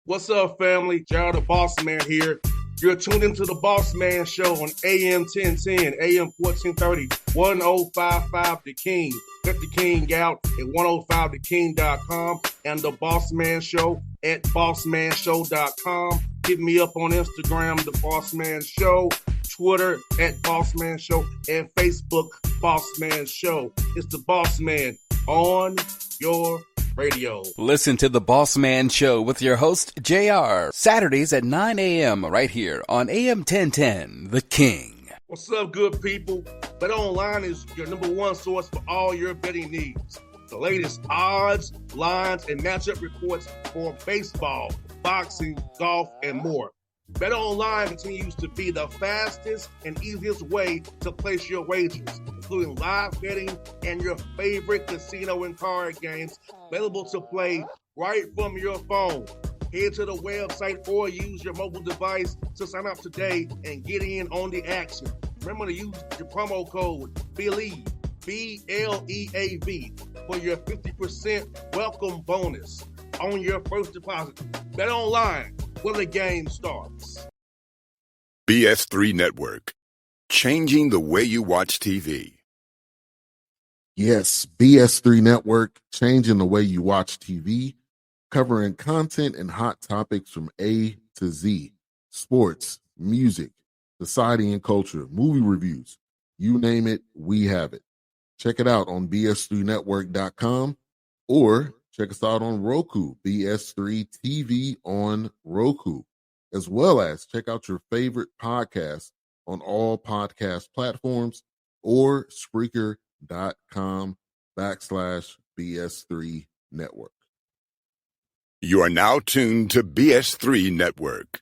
What's up, family? Gerald the Bossman here. You're tuned into the Bossman Show on AM 1010, AM 1430, 1055 The King. Let the King out at 105theking.com and the Bossman Show at bossmanshow.com. Hit me up on Instagram, The Bossman Show, Twitter at Bossman Show, and Facebook, Bossman Show. It's the Bossman on your radio. Listen to the Bossman Show with your host, JR, Saturdays at 9 a.m. right here on AM 1010, The King. What's up, good people? BetOnline is your number one source for all your betting needs. The latest odds, lines, and matchup reports for baseball, boxing, golf, and more. BetOnline continues to be the fastest and easiest way to place your wagers, including live betting and your favorite casino and card games available to play right from your phone. Head to the website or use your mobile device to sign up today and get in on the action. Remember to use your promo code BELIEVE, B-L-E-A-V, for your 50% welcome bonus on your first deposit. BetOnline, where the game starts. BS3 Network, changing the way you watch TV. Yes, BS3 Network, changing the way you watch TV, covering content and hot topics from A to Z, sports, music, society and culture, movie reviews, you name it, we have it. Check it out on bs3network.com or check us out on Roku, BS3 TV on Roku, as well as check out your favorite podcast on all podcast platforms or Spreaker.com/BS3 Network. You are now tuned to BS3 Network.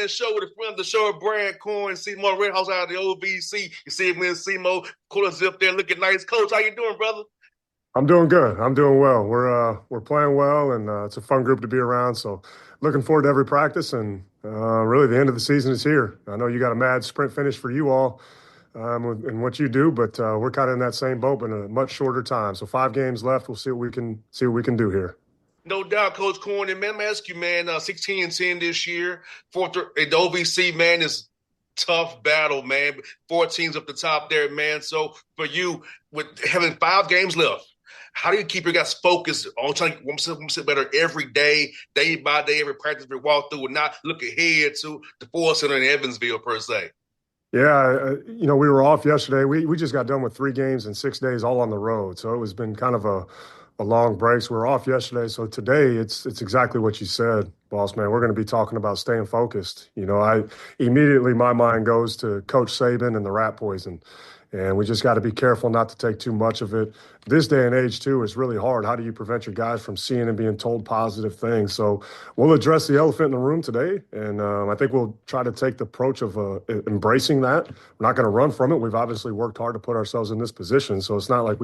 Show with a friend of the show, Brad Korn, Seymour Red House out of the OVC. You see me and Seymour, cooler zip there, looking nice. Coach, how you doing, brother? I'm doing good. I'm doing well. We're playing well, and it's a fun group to be around. So, looking forward to every practice, and really the end of the season is here. I know you got a mad sprint finish for you all in what you do, but we're kind of in that same boat, but in a much shorter time. So 5 games left. We'll see what we can do here. No doubt, Coach Korn. And, man, let me ask you, man, 16-10 this year. The OVC, man, is tough battle, man. 4 teams up the top there, man. So, for you, with having 5 games left, how do you keep your guys focused on trying to get better every day by day, every practice we walk through, and not look ahead to the Ford Center in Evansville, per se? Yeah, we were off yesterday. We just got done with 3 games in 6 days, all on the road. So, it was been kind of a long break. So we're off yesterday. So today it's exactly what you said, boss man. We're going to be talking about staying focused. My mind goes to Coach Saban and the rat poison. And we just got to be careful not to take too much of it. This day and age, too, is really hard. How do you prevent your guys from seeing and being told positive things? So we'll address the elephant in the room today. And I think we'll try to take the approach of embracing that. We're not going to run from it. We've obviously worked hard to put ourselves in this position. So it's not like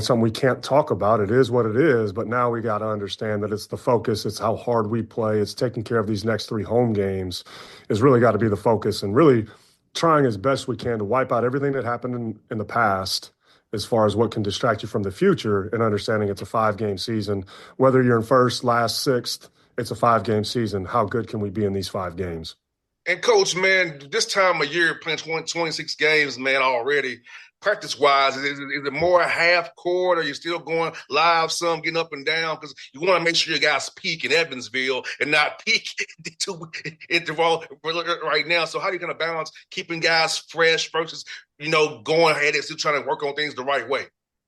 something we can't talk about. It is what it is, but now we got to understand that it's the focus. It's how hard we play. It's taking care of these next 3 home games is really got to be the focus, and really trying as best we can to wipe out everything that happened in the past as far as what can distract you from the future, and understanding it's a 5-game season. Whether you're in first, last, sixth, it's a 5-game season. How good can we be in these 5 games? And, Coach, man, this time of year, playing 26 games, man, already, practice-wise, is it more half court, or you still going live some, getting up and down? Because you want to make sure your guys peak in Evansville and not peak right now. So how do you kind of balance keeping guys fresh versus, going ahead and still trying to work on things the right way?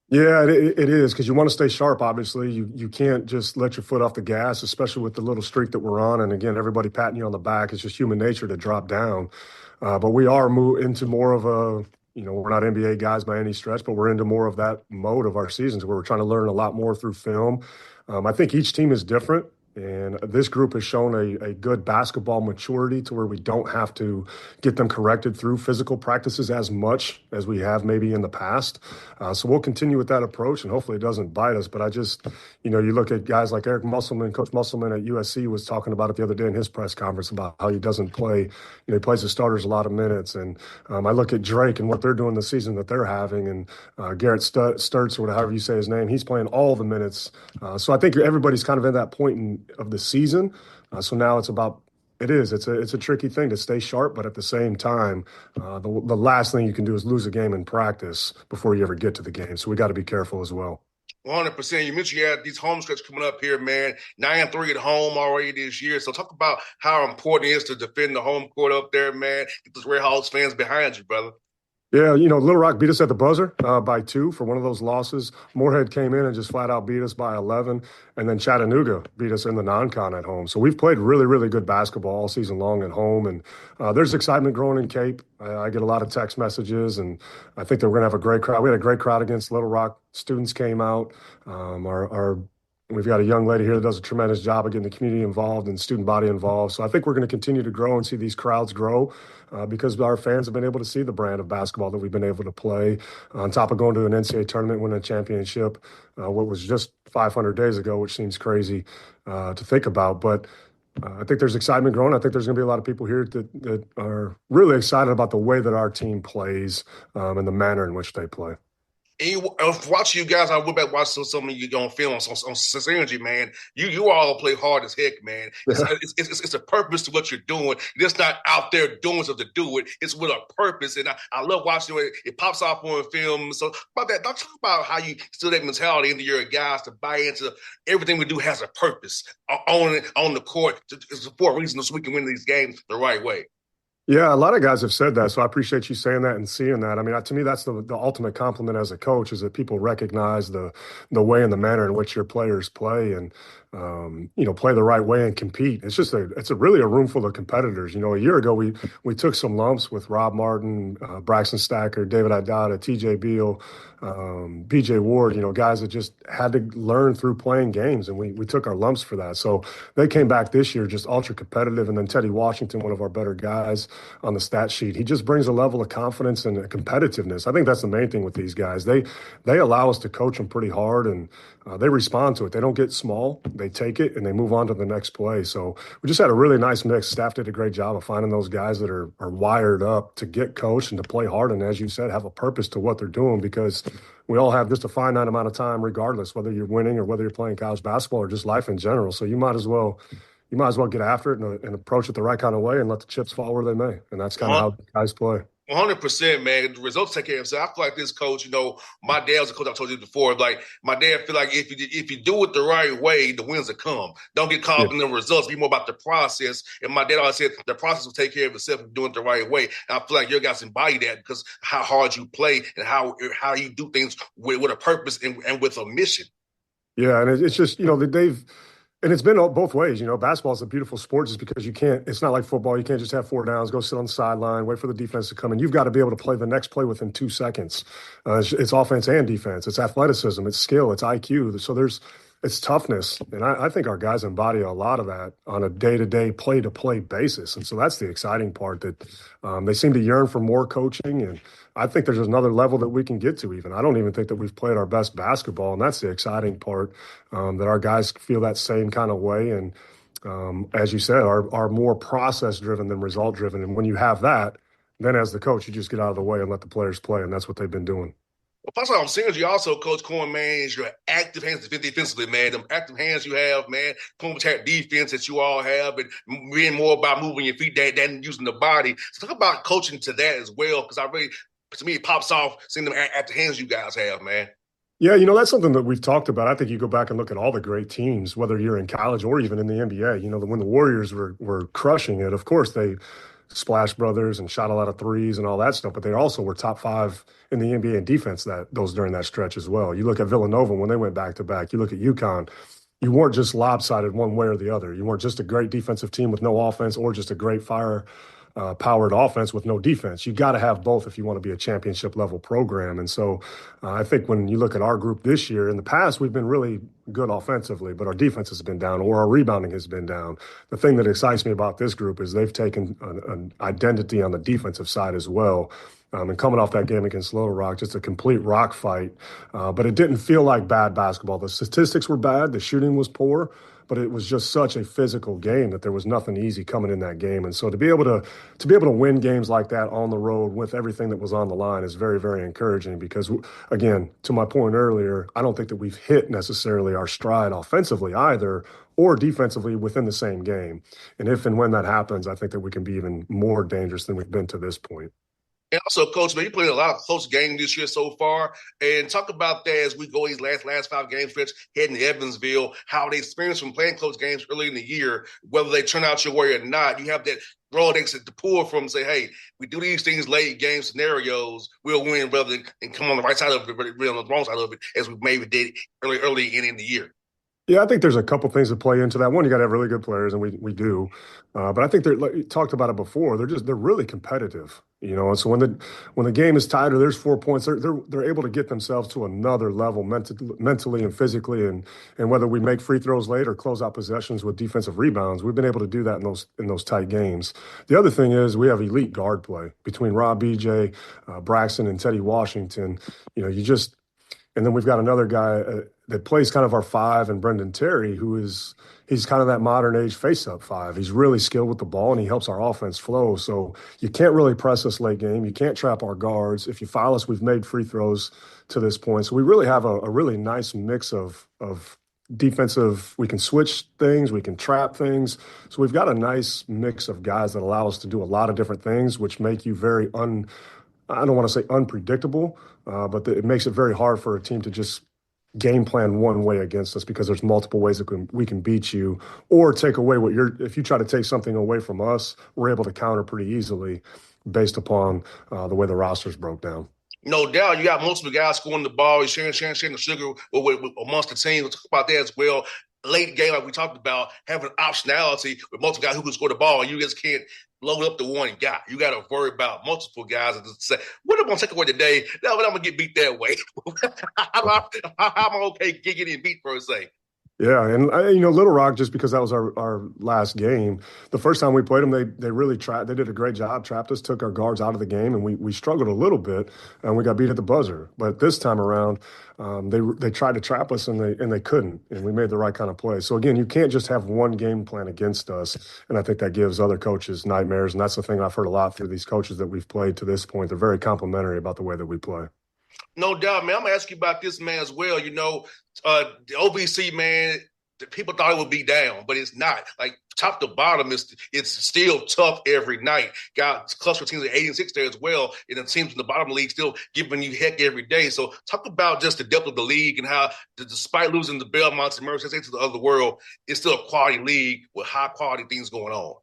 Yeah, it is because you want to stay sharp. Obviously, you can't just let your foot off the gas, especially with the little streak that we're on. And again, everybody patting you on the back. It's just human nature to drop down. But we are into more of a, we're not NBA guys by any stretch, but we're into more of that mode of our seasons where we're trying to learn a lot more through film. I think each team is different. And this group has shown a good basketball maturity to where we don't have to get them corrected through physical practices as much as we have maybe in the past. So we'll continue with that approach, and hopefully it doesn't bite us. But I just, you look at guys like Eric Musselman, Coach Musselman at USC was talking about it the other day in his press conference about how he doesn't play, he plays the starters a lot of minutes. And I look at Drake and what they're doing this season that they're having, and Garrett Sturtz, or however you say his name, he's playing all the minutes. So I think everybody's kind of in that point of the season. So now it's about it's a tricky thing to stay sharp, but at the same time, the last thing you can do is lose a game in practice before you ever get to the game. So we got to be careful as well. 100%. You mentioned you had these home stretch coming up here, man. 9-3 at home already this year. So talk about how important it is to defend the home court up there, man. Get those Red Hawks fans behind you, brother. Yeah, Little Rock beat us at the buzzer by 2 for one of those losses. Moorhead came in and just flat out beat us by 11. And then Chattanooga beat us in the non-con at home. So we've played really, really good basketball all season long at home. And there's excitement growing in Cape. I get a lot of text messages, and I think that we're going to have a great crowd. We had a great crowd against Little Rock. Students came out. We've got a young lady here that does a tremendous job of getting the community involved and student body involved. So I think we're going to continue to grow and see these crowds grow because our fans have been able to see the brand of basketball that we've been able to play on top of going to an NCAA tournament, winning a championship, what was just 500 days ago, which seems crazy to think about. But I think there's excitement growing. I think there's going to be a lot of people here that are really excited about the way that our team plays and the manner in which they play. And watching you guys, I went back watching some of you on film on Synergy, man. You all play hard as heck, man. It's a purpose to what you're doing. You're just not out there doing something to do it. It's with a purpose, and I love watching it. It pops off on film. So about that, talk about how you instill that mentality into your guys to buy into everything we do has a purpose on the court for a reason so we can win these games the right way. Yeah, a lot of guys have said that, so I appreciate you saying that and seeing that. I mean, to me, that's the ultimate compliment as a coach is that people recognize the way and the manner in which your players play and play the right way and compete. It's really a room full of competitors. A year ago we took some lumps with Rob Martin, Braxton Stacker, David Idata, T.J. Beal, B.J. Ward. Guys that just had to learn through playing games, and we took our lumps for that. So they came back this year just ultra competitive, and then Teddy Washington, one of our better guys on the stat sheet. He just brings a level of confidence and competitiveness. I think that's the main thing with these guys. They allow us to coach them pretty hard, and they respond to it. They don't get small. They take it, and they move on to the next play. So we just had a really nice mix. Staff did a great job of finding those guys that are wired up to get coached and to play hard, and as you said, have a purpose to what they're doing because we all have just a finite amount of time regardless, whether you're winning or whether you're playing college basketball or just life in general. So you might as well get after it and approach it the right kind of way and let the chips fall where they may. And that's kind of how guys play. 100%, man. The results take care of themselves. I feel like this coach, my dad was a coach I told you before. Like, my dad feel like if you do it the right way, the wins will come. Don't get caught up in the results. Be more about the process. And my dad always said the process will take care of itself if you're doing it the right way. And I feel like your guys embody that because how hard you play and how you do things with a purpose and with a mission. Yeah, and it's just, and it's been both ways. Basketball is a beautiful sport just because it's not like football. You can't just have 4 downs, go sit on the sideline, wait for the defense to come in. You've got to be able to play the next play within 2 seconds. It's offense and defense. It's athleticism. It's skill. It's IQ. So it's toughness. And I think our guys embody a lot of that on a day-to-day, play-to-play basis. And so that's the exciting part that they seem to yearn for more coaching. And I think there's another level that we can get to even. I don't even think that we've played our best basketball. And that's the exciting part, that our guys feel that same kind of way. And as you said, are more process-driven than result-driven. And when you have that, then as the coach, you just get out of the way and let the players play. And that's what they've been doing. Well, first of all, I'm seeing you also, Coach Korn, man, is your active hands defensively, man. Them active hands you have, man, compact defense that you all have, and being more about moving your feet than using the body. So talk about coaching to that as well, because to me, it pops off seeing them active hands you guys have, man. Yeah, that's something that we've talked about. I think you go back and look at all the great teams, whether you're in college or even in the NBA. When the Warriors were crushing it, of course Splash Brothers and shot a lot of threes and all that stuff, but they also were top 5 in the NBA in defense during that stretch as well. You look at Villanova when they went back to back. You look at UConn. You weren't just lopsided one way or the other. You weren't just a great defensive team with no offense or just a great powered offense with no defense. You got to have both if you want to be a championship level program. And so I think when you look at our group this year, in the past, we've been really good offensively, but our defense has been down or our rebounding has been down. The thing that excites me about this group is they've taken an identity on the defensive side as well. And coming off that game against Little Rock, just a complete rock fight. But it didn't feel like bad basketball. The statistics were bad. The shooting was poor. But it was just such a physical game that there was nothing easy coming in that game. And so to be able to win games like that on the road with everything that was on the line is very, very encouraging because, again, to my point earlier, I don't think that we've hit necessarily our stride offensively either or defensively within the same game. And if and when that happens, I think that we can be even more dangerous than we've been to this point. And also, Coach, man, you played a lot of close games this year so far. And talk about that as we go these last 5 game stretch heading to Evansville, how they experience from playing close games early in the year, whether they turn out your way or not. You have that Rolodex to pull from and say, hey, we do these things late game scenarios, we'll win rather than come on the right side of it, but we're on the wrong side of it as we maybe did early in the year. Yeah, I think there's a couple things that play into that. One, you got to have really good players, and we do. But I think like you talked about it before. They're really competitive, And so when the game is tight or there's 4 points, they're able to get themselves to another level mentally and physically, and whether we make free throws late or close out possessions with defensive rebounds, we've been able to do that in those tight games. The other thing is we have elite guard play between Rob BJ, Braxton, and Teddy Washington. And then we've got another guy that plays kind of our 5, and Brendan Terry, he's kind of that modern age face-up 5. He's really skilled with the ball, and he helps our offense flow. So you can't really press us late game. You can't trap our guards. If you foul us, we've made free throws to this point. So we really have a really nice mix of defensive. We can switch things. We can trap things. So we've got a nice mix of guys that allow us to do a lot of different things, which make you very I don't want to say unpredictable, but it makes it very hard for a team to just game plan one way against us because there's multiple ways that we can beat you or take away if you try to take something away from us, we're able to counter pretty easily based upon the way the rosters broke down. No doubt, you got multiple guys scoring the ball, sharing the sugar amongst the team. We'll talk about that as well. Late game, like we talked about, having optionality with multiple guys who can score the ball, and you just can't load up the one guy. You got to worry about multiple guys and just say, what am I going to take away today? No, but I'm going to get beat that way. How am I okay getting beat, per se? Yeah, and Little Rock, just because that was our last game, the first time we played them, they really tried. They did a great job, trapped us, took our guards out of the game, and we struggled a little bit, and we got beat at the buzzer. But this time around, they tried to trap us, and they couldn't, and we made the right kind of play. So again, you can't just have one game plan against us, and I think that gives other coaches nightmares, and that's the thing I've heard a lot through these coaches that we've played to this point. They're very complimentary about the way that we play. No doubt, man. I'm going to ask you about this, man, as well. The OVC, man, people thought it would be down, but it's not. Like, top to bottom, it's still tough every night. Got cluster teams at 8 and 6 there as well, and the teams in the bottom of the league still giving you heck every day. So talk about just the depth of the league and how, despite losing the Belmonts and Mercers into the other world, it's still a quality league with high-quality things going on.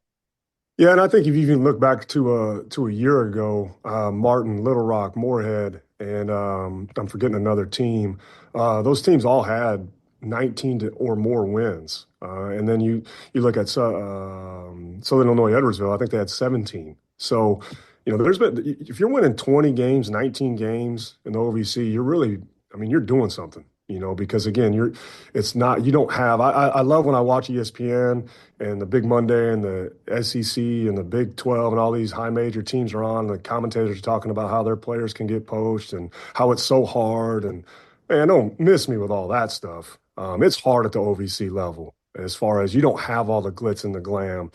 Yeah, and I think if you even look back to a year ago, Martin, Little Rock, Moorhead, and I'm forgetting another team. Those teams all had 19 or more wins. And then you look at Southern Illinois, Edwardsville, I think they had 17. So, there's been, if you're winning 20 games, 19 games in the OVC, you're doing something. Because again, you don't have, I love when I watch ESPN and the Big Monday and the SEC and the Big 12 and all these high major teams are on. The commentators are talking about how their players can get poached and how it's so hard. And man, don't miss me with all that stuff. It's hard at the OVC level as far as you don't have all the glitz and the glam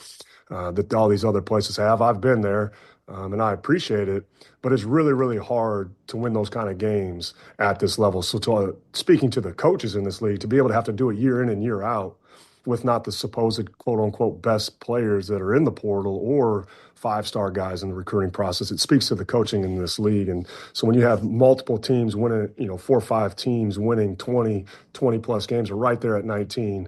that all these other places have. I've been there. And I appreciate it, but it's really, really hard to win those kind of games at this level. So speaking to the coaches in this league, to be able to have to do it year in and year out, with not the supposed quote unquote best players that are in the portal or 5-star guys in the recruiting process. It speaks to the coaching in this league. And so when you have multiple teams winning, 4 or 5 teams winning 20 plus games, or right there at 19,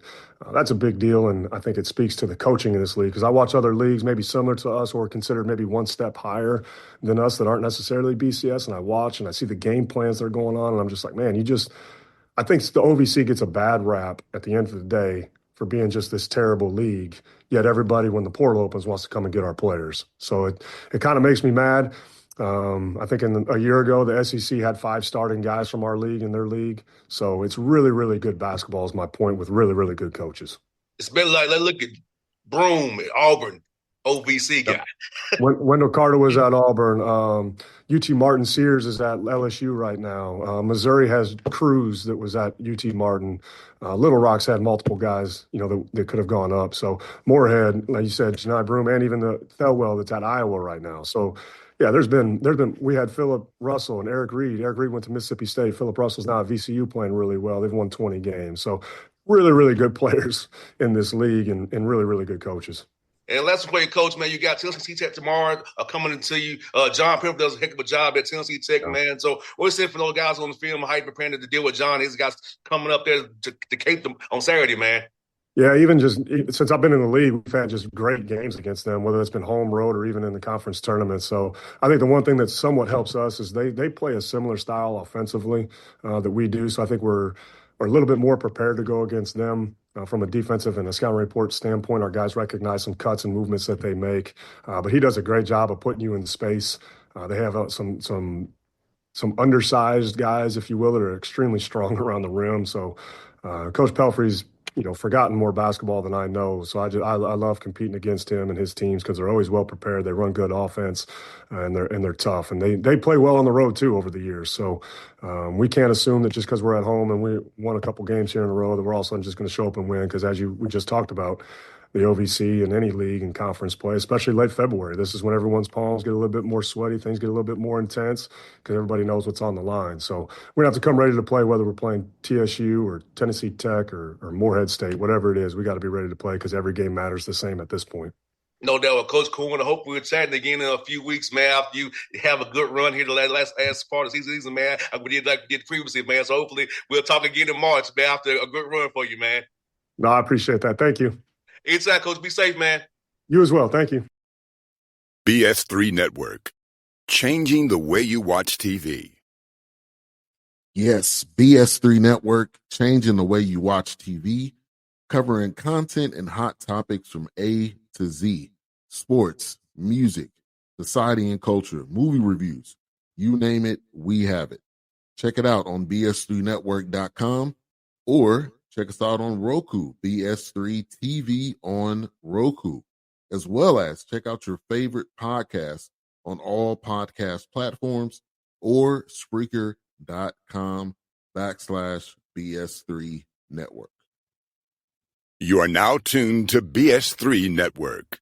that's a big deal. And I think it speaks to the coaching in this league, because I watch other leagues maybe similar to us or considered maybe one step higher than us that aren't necessarily BCS. And I watch and I see the game plans that are going on. And I'm just like, man, I think the OVC gets a bad rap at the end of the day for being just this terrible league, yet everybody, when the portal opens, wants to come and get our players. So it kind of makes me mad. I think a year ago, the SEC had 5 starting guys from our league in their league. So it's really, really good basketball is my point, with really, really good coaches. It's been like, let's look at Broome at Auburn, OVC guy. Wendell Carter was at Auburn. UT Martin Sears is at LSU right now. Missouri has Cruz that was at UT Martin. Little Rock's had multiple guys, that could have gone up. So Moorhead, like you said, Janai Broome, and even the Thelwell that's at Iowa right now. So yeah, we had Philip Russell and Eric Reed. Eric Reed went to Mississippi State. Philip Russell's now at VCU playing really well. They've won 20 games. So really, really good players in this league and really, really good coaches. And let's play, Coach, man. You got Tennessee Tech tomorrow coming into you. John Pimp does a heck of a job at Tennessee Tech, man. So what is it for those guys on the field? How you preparing to deal with John? These guys coming up there to cape them on Saturday, man. Yeah, even just since I've been in the league, we've had just great games against them, whether it's been home, road, or even in the conference tournament. So I think the one thing that somewhat helps us is they play a similar style offensively that we do. So I think we're a little bit more prepared to go against them. From a defensive and a scouting report standpoint, our guys recognize some cuts and movements that they make. But he does a great job of putting you in space. They have some undersized guys, if you will, that are extremely strong around the rim. So Coach Pelfrey's forgotten more basketball than I know. So I love competing against him and his teams, because they're always well prepared. They run good offense, and they're tough, and they play well on the road too over the years. So we can't assume that just because we're at home and we won a couple games here in a row that we're all of a sudden just going to show up and win. Because we just talked about, the OVC and any league and conference play, especially late February. This is when everyone's palms get a little bit more sweaty, things get a little bit more intense, because everybody knows what's on the line. So we have to come ready to play, whether we're playing TSU or Tennessee Tech or Morehead State, whatever it is. We got to be ready to play, because every game matters the same at this point. No doubt. With Coach Korn, I hope we're chatting again in a few weeks, man, after you have a good run here the last part of the season, man. We did like we did previously, man. So hopefully we'll talk again in March, man, after a good run for you, man. No, I appreciate that. Thank you. Inside, Coach. Be safe, man. You as well. Thank you. BS3 Network. Changing the way you watch TV. Yes, BS3 Network, changing the way you watch TV, covering content and hot topics from A to Z. Sports, music, society and culture, movie reviews. You name it, we have it. Check it out on bs3network.com or check us out on Roku, BS3 TV on Roku, as well as check out your favorite podcast on all podcast platforms or Spreaker.com/BS3 Network. You are now tuned to BS3 Network.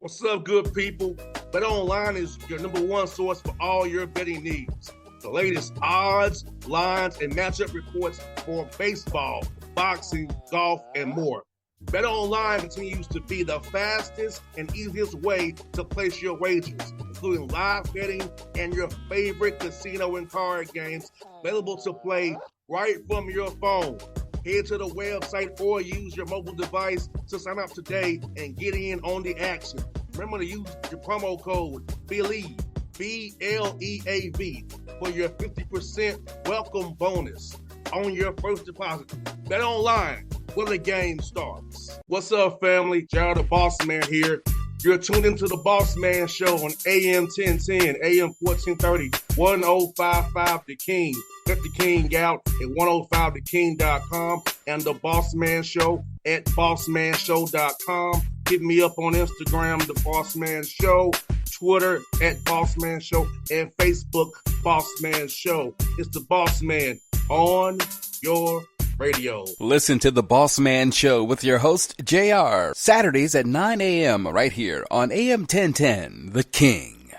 What's up, good people? BetOnline is your number one source for all your betting needs. The latest odds, lines, and matchup reports for baseball, boxing, golf, and more. BetOnline continues to be the fastest and easiest way to place your wagers, including live betting and your favorite casino and card games available to play right from your phone. Head to the website or use your mobile device to sign up today and get in on the action. Remember to use your promo code BELIEVE, BLEAV, for your 50% welcome bonus on your first deposit. Bet online where the game starts. What's up, family? Jared the Bossman here. You're tuned into the Bossman Show on AM 1010, AM 1430, 1055 The King. Check The King out at 105theking.com and the Bossman Show at bossmanshow.com. Hit me up on Instagram, The Bossman Show, Twitter at Bossman Show, and Facebook, Bossman Show. It's the Bossman on your radio. Listen to The Bossman Show with your host, JR, Saturdays at 9 a.m. right here on AM 1010, The King.